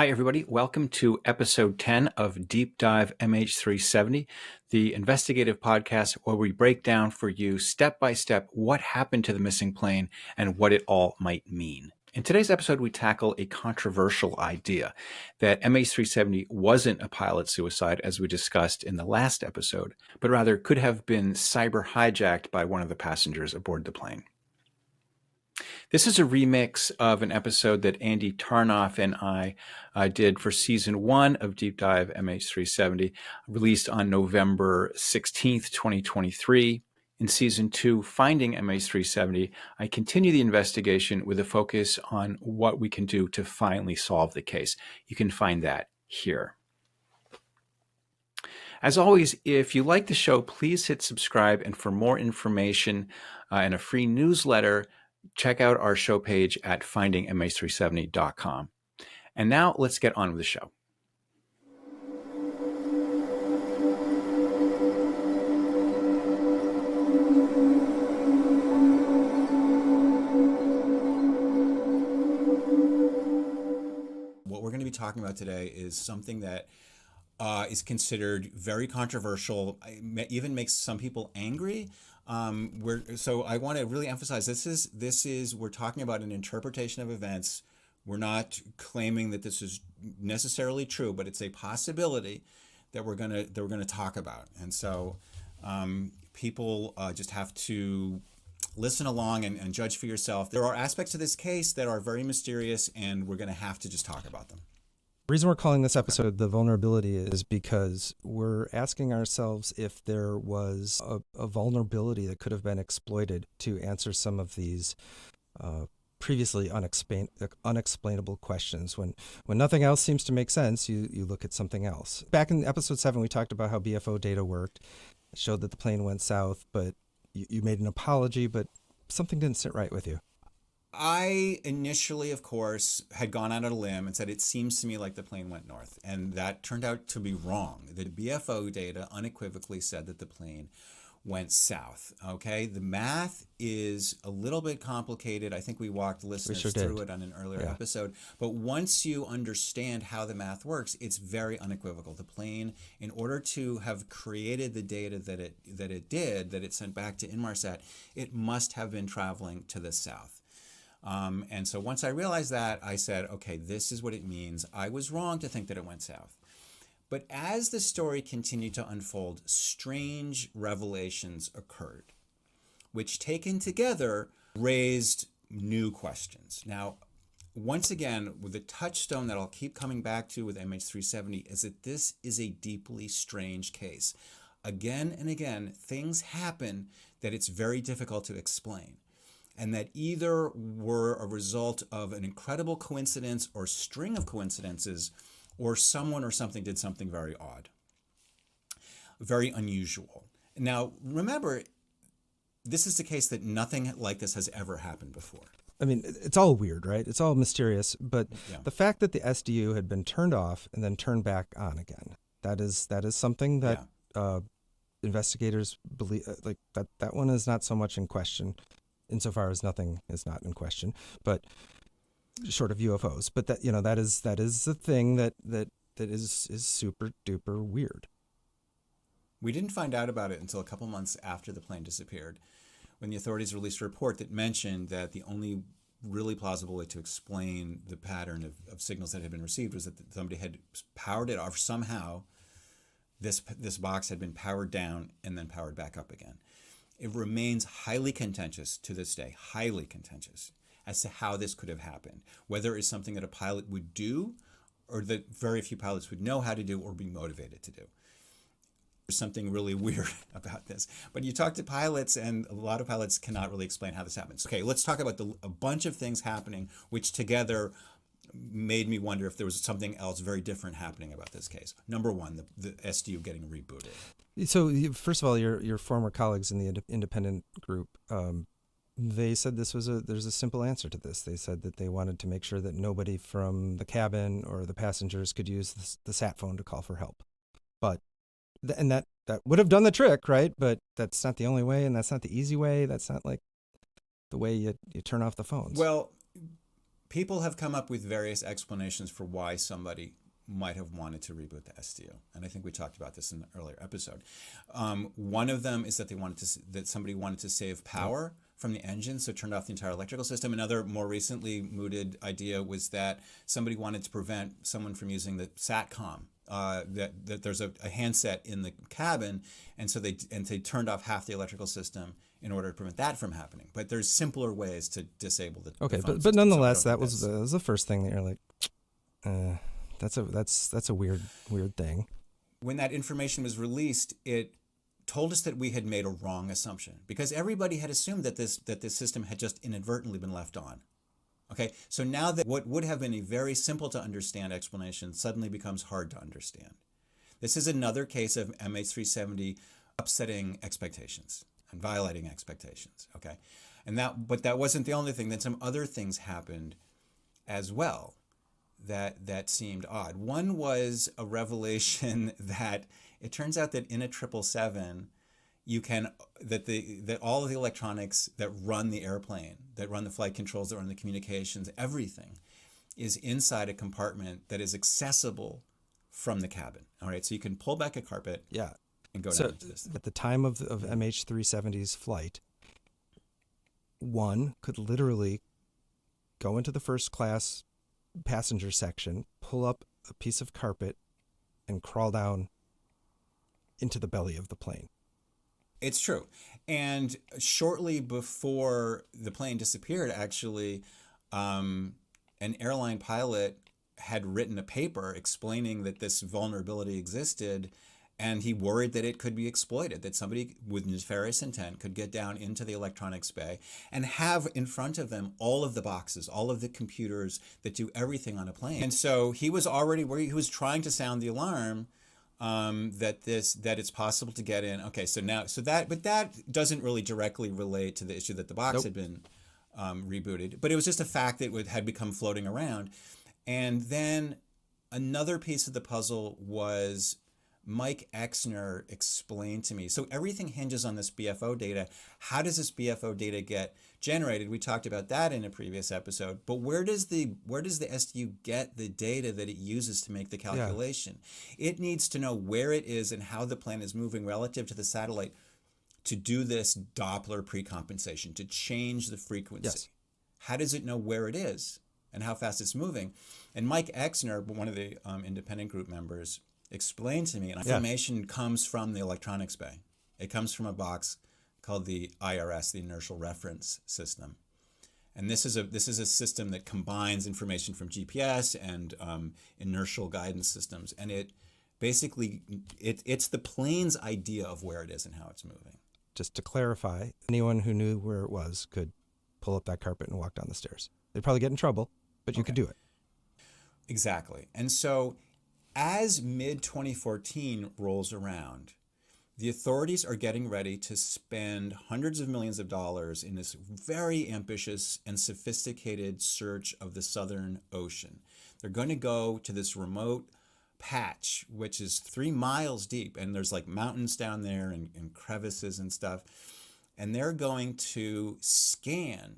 Hi, everybody. Welcome to episode 10 of Deep Dive MH370, the investigative podcast where we break down for you step by step what happened to the missing plane and what it all might mean. In today's episode, we tackle a controversial idea that MH370 wasn't a pilot suicide, as we discussed in the last episode, but rather could have been cyber hijacked by one of the passengers aboard the plane. This is a remix of an episode that Andy Tarnoff and I did for season 1 of Deep Dive MH370, released on November 16th, 2023. In season 2, Finding MH370, I continue the investigation with a focus on what we can do to finally solve the case. You can find that here. As always, if you like the show, please hit subscribe. And for more information and a free newsletter, check out our show page at findingmh370.com. And now let's get on with the show. What we're going to be talking about today is something that is considered very controversial, even makes some people angry. So I want to really emphasize we're talking about an interpretation of events. We're not claiming that this is necessarily true, but it's a possibility that we're gonna talk about. And so people just have to listen along and judge for yourself. There are aspects of this case that are very mysterious, and we're gonna have to just talk about them. The reason we're calling this episode The Vulnerability is because we're asking ourselves if there was a vulnerability that could have been exploited to answer some of these previously unexplainable questions. When nothing else seems to make sense, you look at something else. Back in episode 7, we talked about how BFO data worked. It showed that the plane went south, but you made an apology, but something didn't sit right with you. I initially, of course, had gone out on a limb and said, it seems to me like the plane went north. And that turned out to be wrong. The BFO data unequivocally said that the plane went south. Okay, the math is a little bit complicated. I think we walked listeners through it on an earlier episode. But once you understand how the math works, it's very unequivocal. The plane, in order to have created the data that it sent back to Inmarsat, it must have been traveling to the south. And so once I realized that, I said, okay, this is what it means. I was wrong to think that it went south. But as the story continued to unfold, strange revelations occurred, which taken together raised new questions. Now, once again, with the touchstone that I'll keep coming back to with MH370 is that this is a deeply strange case. Again and again, things happen that it's very difficult to explain, and that either were a result of an incredible coincidence or string of coincidences, or someone or something did something very odd, very unusual. Now, remember, this is the case that nothing like this has ever happened before. I mean, it's all weird, right? It's all mysterious, but the fact that the SDU had been turned off and then turned back on again, that is something that investigators believe, like that one is not so much in question, insofar as nothing is not in question, but short of UFOs. But that is the thing that is super duper weird. We didn't find out about it until a couple months after the plane disappeared, when the authorities released a report that mentioned that the only really plausible way to explain the pattern of signals that had been received was that somebody had powered it off somehow. This box had been powered down and then powered back up again. It remains highly contentious to this day, highly contentious, as to how this could have happened, whether it's something that a pilot would do or that very few pilots would know how to do or be motivated to do. There's something really weird about this. But you talk to pilots, and a lot of pilots cannot really explain how this happens. Okay, let's talk about a bunch of things happening, which together made me wonder if there was something else very different happening about this case. Number one, the SDU getting rebooted. So first of all, your former colleagues in the independent group, they said there's a simple answer to this. They said that they wanted to make sure that nobody from the cabin or the passengers could use the sat phone to call for help. But and that would have done the trick, right? But that's not the only way, and that's not the easy way. That's not like the way you turn off the phones. Well, people have come up with various explanations for why somebody might have wanted to reboot the SDU, and I think we talked about this in an earlier episode. One of them is that somebody wanted to save power from the engine, so turned off the entire electrical system. Another more recently mooted idea was that somebody wanted to prevent someone from using the satcom. That there's a handset in the cabin, and so they turned off half the electrical system in order to prevent that from happening. But there's simpler ways to disable the okay, the phone but system. nonetheless, So that was the first thing that you're like, that's a weird thing. when that information was released, it told us that we had made a wrong assumption, because everybody had assumed that this system had just inadvertently been left on. Okay, so now that what would have been a very simple to understand explanation suddenly becomes hard to understand. This is another case of MH370 upsetting expectations and violating expectations. Okay, but that wasn't the only thing. Then some other things happened as well that seemed odd. One was a revelation that it turns out that in a 777, you can that all of the electronics that run the airplane, that run the flight controls, that run the communications, everything is inside a compartment that is accessible from the cabin. All right, so you can pull back a carpet, and go down into this thing. At the time of MH370's flight, one could literally go into the first class passenger section, pull up a piece of carpet, and crawl down into the belly of the plane. It's true. And shortly before the plane disappeared, actually, an airline pilot had written a paper explaining that this vulnerability existed, and he worried that it could be exploited, that somebody with nefarious intent could get down into the electronics bay and have in front of them all of the boxes, all of the computers that do everything on a plane. And so he was already worried, he was trying to sound the alarm that it's possible to get in. Okay, but that doesn't really directly relate to the issue that the box had been rebooted, but it was just a fact that had become floating around. And then another piece of the puzzle was Mike Exner explained to me. So everything hinges on this BFO data. How does this BFO data get generated? We talked about that in a previous episode. But where does the SDU get the data that it uses to make the calculation? It needs to know where it is and how the plane is moving relative to the satellite to do this Doppler precompensation, to change the frequency. Yes. How does it know where it is and how fast it's moving? And Mike Exner, one of the independent group members, explained to me, and information comes from the electronics bay. It comes from a box called the IRS, the Inertial Reference System. And this is a system that combines information from GPS and inertial guidance systems. And it basically, it's the plane's idea of where it is and how it's moving. Just to clarify, anyone who knew where it was could pull up that carpet and walk down the stairs. They'd probably get in trouble, but you could do it. Exactly. And so as mid-2014 rolls around, the authorities are getting ready to spend hundreds of millions of dollars in this very ambitious and sophisticated search of the Southern Ocean. They're going to go to this remote patch, which is 3 miles deep, and there's like mountains down there and crevices and stuff. And they're going to scan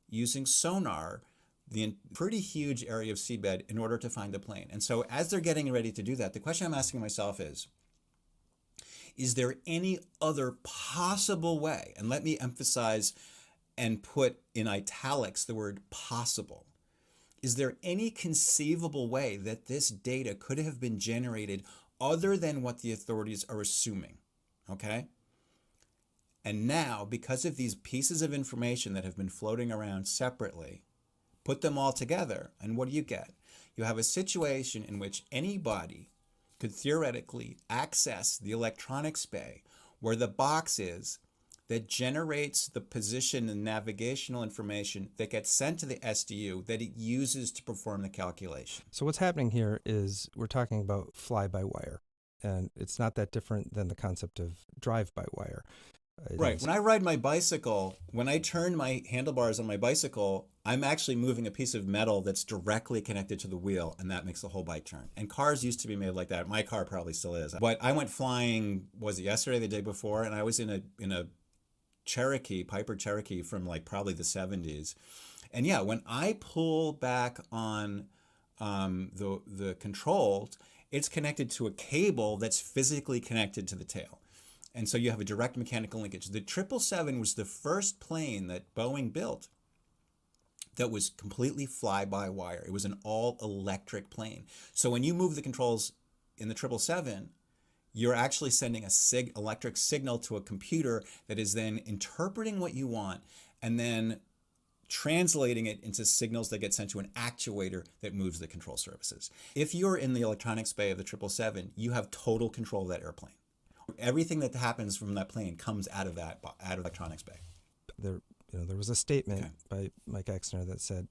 using sonar the pretty huge area of seabed in order to find the plane. And so as they're getting ready to do that, the question I'm asking myself is there any other possible way? And let me emphasize and put in italics the word possible. Is there any conceivable way that this data could have been generated other than what the authorities are assuming? Okay? And now, because of these pieces of information that have been floating around separately, put them all together, and what do you get? You have a situation in which anybody could theoretically access the electronics bay where the box is that generates the position and navigational information that gets sent to the SDU that it uses to perform the calculation. So what's happening here is we're talking about fly-by-wire, and it's not that different than the concept of drive-by-wire. Right. When I ride my bicycle, when I turn my handlebars on my bicycle, I'm actually moving a piece of metal that's directly connected to the wheel, and that makes the whole bike turn. And cars used to be made like that. My car probably still is. But I went flying, was it yesterday, the day before, and I was in a Cherokee, Piper Cherokee from like probably the 70s. And yeah, when I pull back on the controls, it's connected to a cable that's physically connected to the tail. And so you have a direct mechanical linkage. The 777 was the first plane that Boeing built that was completely fly-by-wire. It was an all-electric plane. So when you move the controls in the 777, you're actually sending a electric signal to a computer that is then interpreting what you want and then translating it into signals that get sent to an actuator that moves the control surfaces. If you're in the electronics bay of the 777, you have total control of that airplane. Everything that happens from that plane comes out of electronics bay. There was a statement by Mike Exner that said,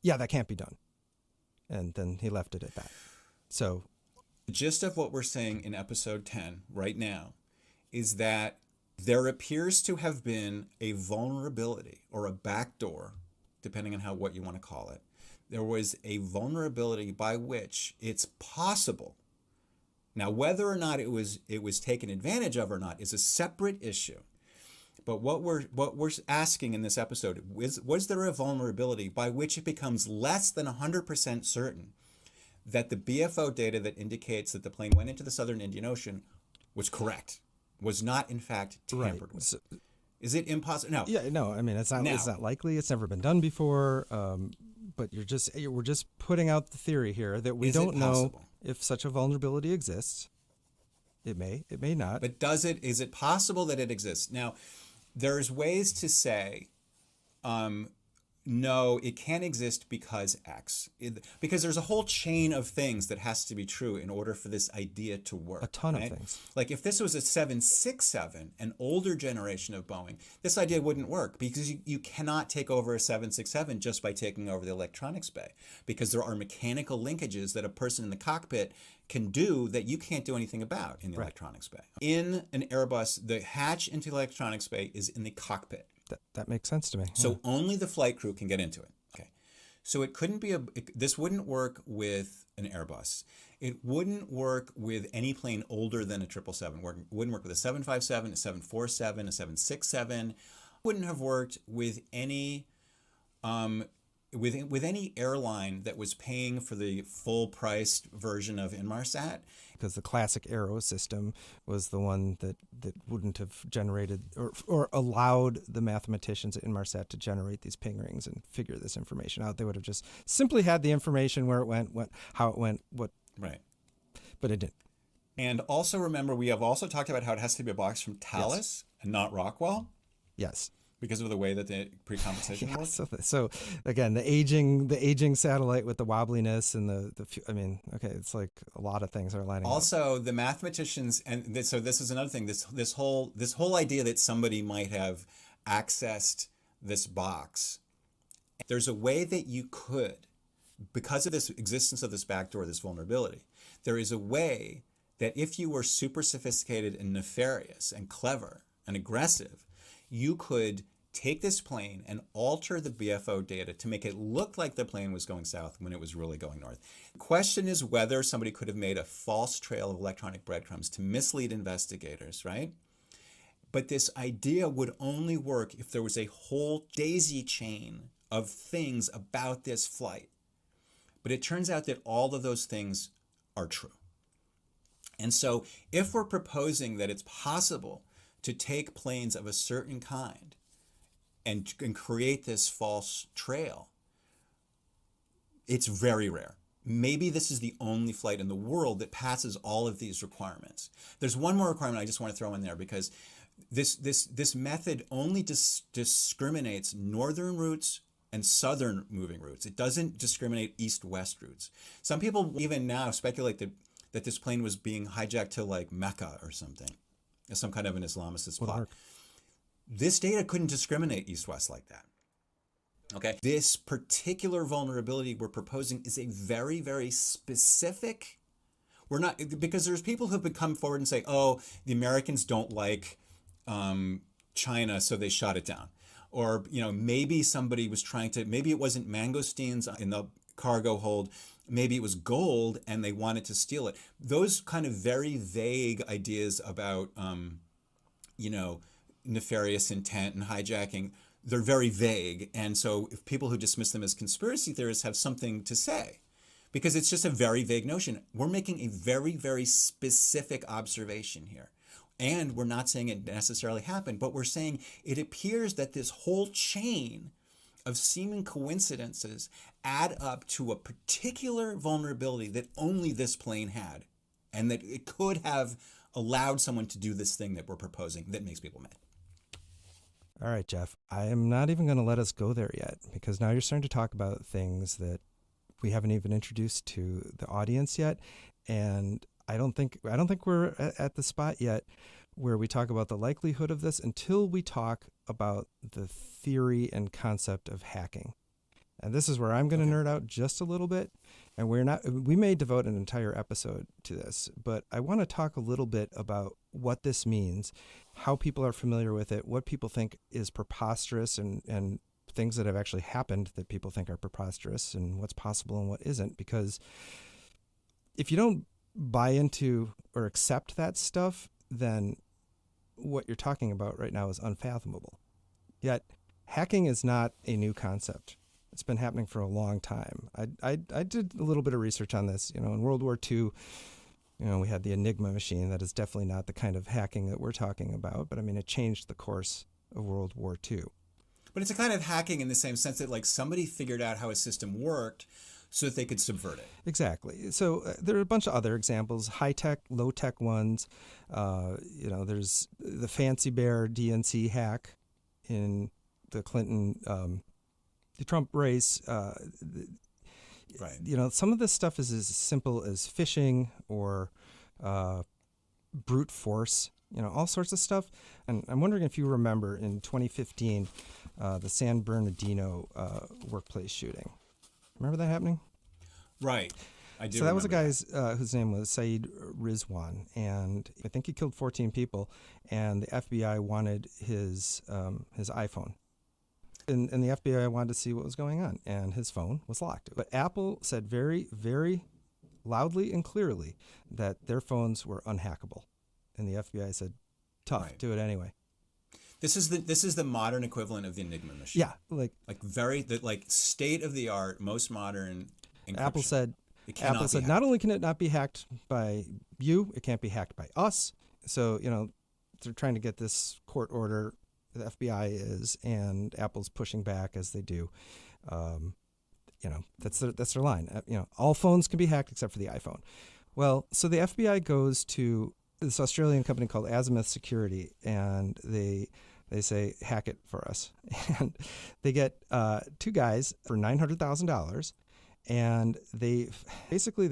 "Yeah, that can't be done," and then he left it at that. So, the gist of what we're saying in episode 10 right now is that there appears to have been a vulnerability or a backdoor, depending on what you want to call it. There was a vulnerability by which it's possible. Now, whether or not it was taken advantage of or not is a separate issue. But what we're asking in this episode is, was there a vulnerability by which it becomes less than 100% certain that the BFO data that indicates that the plane went into the Southern Indian Ocean was correct, was not in fact tampered with? So, is it impossible? No. Yeah, no. I mean, it's not likely. It's never been done before. But we're just putting out the theory here that we don't know if such a vulnerability exists. It may not. But is it possible that it exists? Now, there's ways to say, no, it can't exist because X. Because there's a whole chain of things that has to be true in order for this idea to work. A ton of things. Like if this was a 767, an older generation of Boeing, this idea wouldn't work because you cannot take over a 767 just by taking over the electronics bay, because there are mechanical linkages that a person in the cockpit can do that you can't do anything about in the electronics bay. In an Airbus, the hatch into the electronics bay is in the cockpit. That makes sense to me. So only the flight crew can get into it. Okay. So it couldn't be this wouldn't work with an Airbus. It wouldn't work with any plane older than a 777. It wouldn't work with a 757, a 747, a 767. It wouldn't have worked with any with any airline that was paying for the full-priced version of Inmarsat. Because the classic Aero system was the one that wouldn't have generated or allowed the mathematicians at Inmarsat to generate these ping rings and figure this information out. They would have just simply had the information where it went, how it went, what. Right. But it didn't. And also remember, we have also talked about how it has to be a box from Thales and not Rockwell. Yes. Because of the way that the pre-compensation works. So again, the aging satellite with the wobbliness and it's like a lot of things are lining up. Also, the mathematicians, so this is another thing. This whole idea that somebody might have accessed this box. There's a way that you could, because of this existence of this backdoor, this vulnerability, there is a way that if you were super sophisticated and nefarious and clever and aggressive, you could take this plane and alter the BFO data to make it look like the plane was going south when it was really going north. The question is whether somebody could have made a false trail of electronic breadcrumbs to mislead investigators, right? But this idea would only work if there was a whole daisy chain of things about this flight. But it turns out that all of those things are true. And so if we're proposing that it's possible to take planes of a certain kind and create this false trail, it's very rare. Maybe this is the only flight in the world that passes all of these requirements. There's one more requirement I just want to throw in there, because this method only discriminates northern routes and southern moving routes. It doesn't discriminate east-west routes. Some people even now speculate that this plane was being hijacked to like Mecca or something, as some kind of an Islamist plot. This data couldn't discriminate east-west like that. Okay. This particular vulnerability we're proposing is a very, very specific. We're not, because there's people who have come forward and say, oh, the Americans don't like China, so they shot it down. Or, maybe somebody was maybe it wasn't mangosteens in the cargo hold. Maybe it was gold and they wanted to steal it. Those kind of very vague ideas about, nefarious intent and hijacking, they're very vague. And so if people who dismiss them as conspiracy theorists have something to say, because it's just a very vague notion. We're making a very, very specific observation here. And we're not saying it necessarily happened, but we're saying it appears that this whole chain of seeming coincidences add up to a particular vulnerability that only this plane had, and that it could have allowed someone to do this thing that we're proposing that makes people mad. All right, Jeff, I am not even going to let us go there yet, because now you're starting to talk about things that we haven't even introduced to the audience yet. And I don't think we're at the spot yet where we talk about the likelihood of this until we talk about the theory and concept of hacking. And this is where I'm going to nerd out just a little bit. And we may devote an entire episode to this, but I want to talk a little bit about what this means, how people are familiar with it, what people think is preposterous, and things that have actually happened that people think are preposterous, and what's possible and what isn't. Because if you don't buy into or accept that stuff, then what you're talking about right now is unfathomable. Yet hacking is not a new concept. It's been happening for a long time. I did a little bit of research on this. In World War II, we had the Enigma machine. That is definitely not the kind of hacking that we're talking about, but I mean, it changed the course of World War II. But it's a kind of hacking in the same sense that, like, somebody figured out how a system worked so that they could subvert it. Exactly. So there are a bunch of other examples, high-tech, low-tech ones. There's the Fancy Bear DNC hack in the Clinton, the Trump race. Right. Some of this stuff is as simple as phishing or brute force, all sorts of stuff. And I'm wondering if you remember in 2015, the San Bernardino workplace shooting. Remember that happening? Right. I do. So that was a guy whose name was Saeed Rizwan, and I think he killed 14 people, and the FBI wanted his iPhone. And the FBI wanted to see what was going on, and his phone was locked. But Apple said very, very loudly and clearly that their phones were unhackable. And the FBI said, tough, right. Do it anyway. This is the modern equivalent of the Enigma machine. Yeah, like state of the art, most modern encryption. Apple said not only can it not be hacked by you, it can't be hacked by us. So, they're trying to get this court order, the FBI is, and Apple's pushing back as they do. That's their line. All phones can be hacked except for the iPhone. Well, so the FBI goes to this Australian company called Azimuth Security, and they say, hack it for us. And they get two guys for $900,000, and they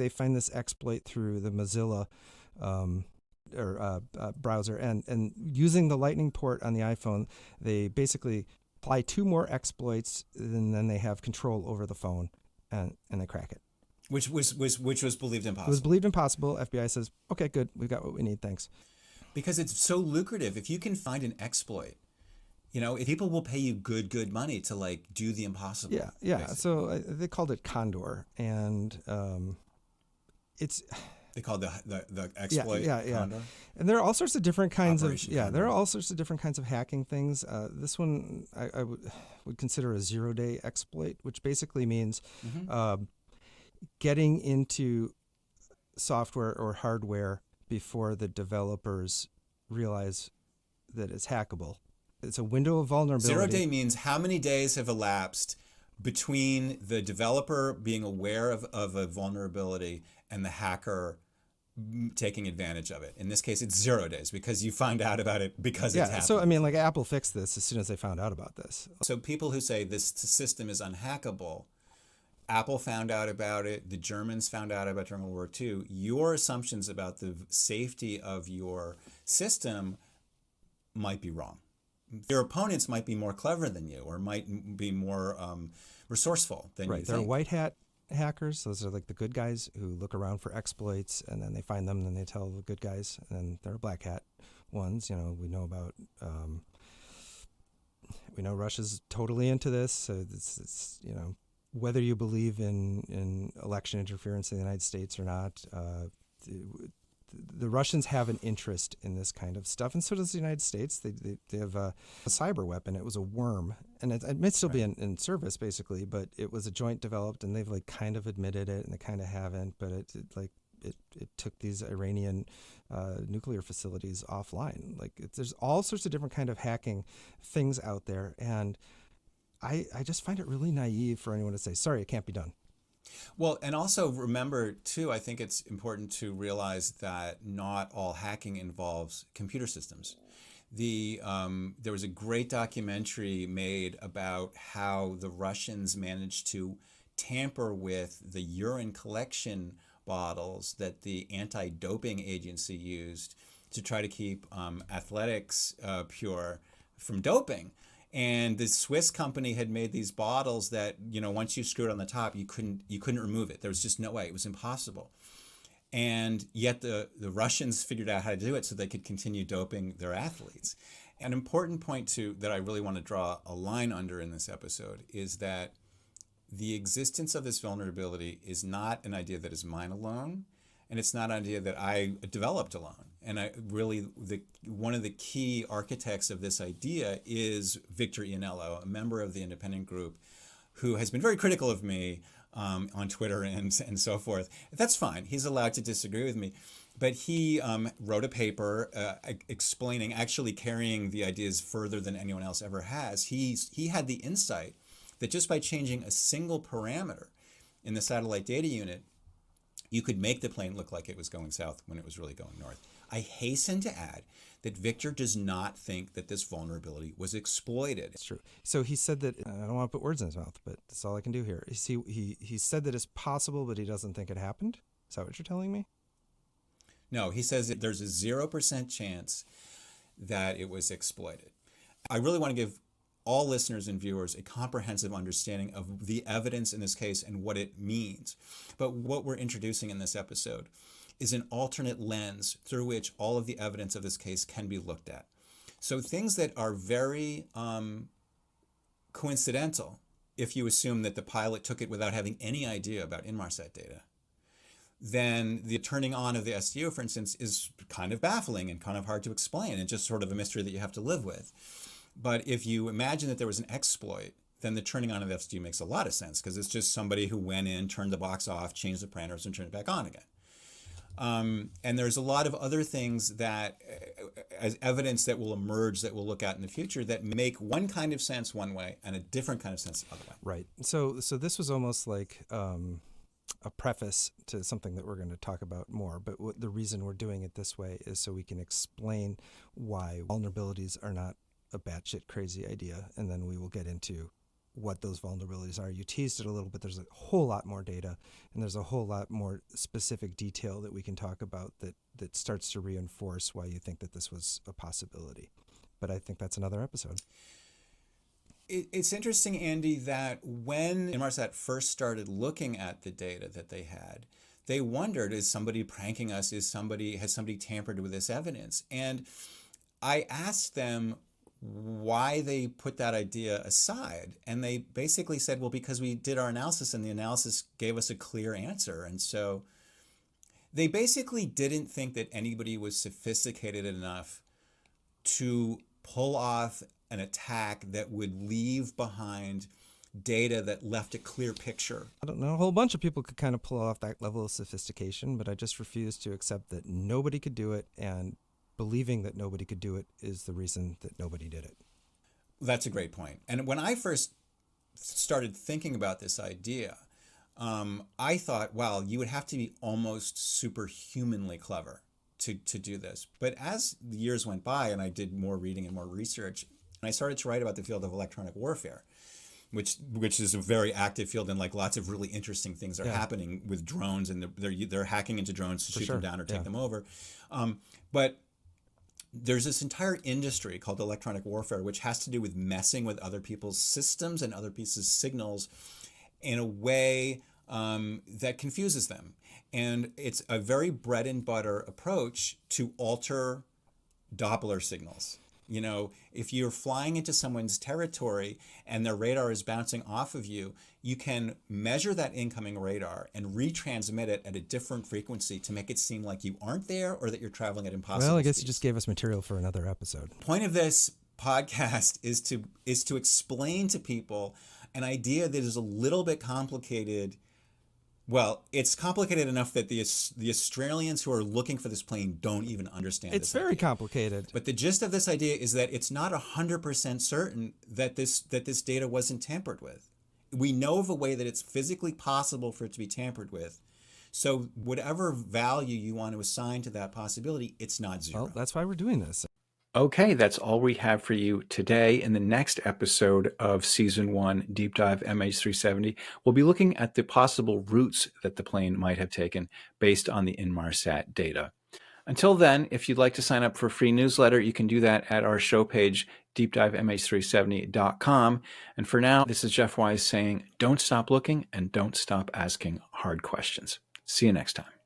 find this exploit through the Mozilla browser, and using the Lightning port on the iPhone, they basically apply two more exploits, and then they have control over the phone, and they crack it. Which was believed impossible. It was believed impossible. FBI says, okay, good, we've got what we need, thanks. Because it's so lucrative. If you can find an exploit, if people will pay you good money to do the impossible. Yeah. Basically. So they called it Condor, and it's. They called the exploit. Yeah. Condor? And there are all sorts of different kinds Operation of Condor. There are all sorts of different kinds of hacking things. This one I would consider a 0-day exploit, which basically means getting into software or hardware before the developers realize that it's hackable. It's a window of vulnerability. 0-day means how many days have elapsed between the developer being aware of a vulnerability and the hacker taking advantage of it. In this case, it's 0 days because you find out about it because it's happened. So Apple fixed this as soon as they found out about this. So people who say this system is unhackable, Apple found out about it, the Germans found out about it during World War II. Your assumptions about the safety of your system might be wrong. Your opponents might be more clever than you, or might be more resourceful than you think. There are white hat hackers. Those are like the good guys who look around for exploits, and then they find them, and then they tell the good guys. And then there are black hat ones. We know about. We know Russia's totally into this. So it's whether you believe in election interference in the United States or not, the Russians have an interest in this kind of stuff, and so does the United States. They have a cyber weapon. It was a worm, and it may still be in service basically, but it was a joint developed, and they've like kind of admitted it, and they kind of haven't. But it took these Iranian nuclear facilities offline. Like there's all sorts of different kind of hacking things out there, and I just find it really naive for anyone to say, sorry, it can't be done. Well, and also remember, too, I think it's important to realize that not all hacking involves computer systems. There was a great documentary made about how the Russians managed to tamper with the urine collection bottles that the anti-doping agency used to try to keep athletics pure from doping. And the Swiss company had made these bottles that, once you screwed on the top, you couldn't remove it. There was just no way. It was impossible. And yet the Russians figured out how to do it so they could continue doping their athletes. An important point, too, that I really want to draw a line under in this episode is that the existence of this vulnerability is not an idea that is mine alone, and it's not an idea that I developed alone. And one of the key architects of this idea is Victor Iannello, a member of the independent group, who has been very critical of me on Twitter and so forth. That's fine. He's allowed to disagree with me. But he wrote a paper explaining, actually carrying the ideas further than anyone else ever has. He had the insight that just by changing a single parameter in the satellite data unit, you could make the plane look like it was going south when it was really going north. I hasten to add that Victor does not think that this vulnerability was exploited. It's true. So he said that, I don't want to put words in his mouth, but that's all I can do here. He said that it's possible, but he doesn't think it happened? Is that what you're telling me? No, he says that there's a 0% chance that it was exploited. I really want to give all listeners and viewers a comprehensive understanding of the evidence in this case and what it means. But what we're introducing in this episode is an alternate lens through which all of the evidence of this case can be looked at. So things that are very coincidental, if you assume that the pilot took it without having any idea about Inmarsat data, then the turning on of the SDU, for instance, is kind of baffling and kind of hard to explain and just sort of a mystery that you have to live with. But if you imagine that there was an exploit, then the turning on of the SDU makes a lot of sense because it's just somebody who went in, turned the box off, changed the parameters, and turned it back on again. And there's a lot of other things that, as evidence that will emerge that we'll look at in the future, that make one kind of sense one way and a different kind of sense the other way. Right. So this was almost like a preface to something that we're going to talk about more. But the reason we're doing it this way is so we can explain why vulnerabilities are not a batshit crazy idea, and then we will get into what those vulnerabilities are. You teased it a little bit. There's a whole lot more data, and there's a whole lot more specific detail that we can talk about that starts to reinforce why you think that this was a possibility. But I think that's another episode. It's interesting, Andy, that when Inmarsat first started looking at the data that they had, they wondered, is somebody pranking us? Has somebody tampered with this evidence? And I asked them why they put that idea aside. And they basically said, well, because we did our analysis and the analysis gave us a clear answer. And so they basically didn't think that anybody was sophisticated enough to pull off an attack that would leave behind data that left a clear picture. I don't know. A whole bunch of people could kind of pull off that level of sophistication, but I just refuse to accept that nobody could do it, and believing that nobody could do it is the reason that nobody did it. That's a great point. And when I first started thinking about this idea, I thought, wow, you would have to be almost superhumanly clever to do this. But as the years went by and I did more reading and more research, and I started to write about the field of electronic warfare, which is a very active field, and like lots of really interesting things are happening with drones, and they're hacking into drones to shoot them down or take them over. But there's this entire industry called electronic warfare, which has to do with messing with other people's systems and other people's signals in a way that confuses them. And it's a very bread and butter approach to alter Doppler signals. You know, if you're flying into someone's territory and their radar is bouncing off of you, you can measure that incoming radar and retransmit it at a different frequency to make it seem like you aren't there or that you're traveling at impossible Well, I guess speeds. you just gave us material for another episode. Point of this podcast is to explain to people an idea that is a little bit complicated. Well, it's complicated enough that the Australians who are looking for this plane don't even understand It's this very idea. complicated. But the gist of this idea is that it's not 100% certain that this data wasn't tampered with. We know of a way that it's physically possible for it to be tampered with. So whatever value you want to assign to that possibility, it's not zero. Well, that's why we're doing this. Okay, that's all we have for you today. In the next episode of Season 1 Deep Dive MH370, we'll be looking at the possible routes that the plane might have taken based on the Inmarsat data. Until then, if you'd like to sign up for a free newsletter, you can do that at our show page, deepdivemh370.com. And for now, this is Jeff Wise saying, don't stop looking and don't stop asking hard questions. See you next time.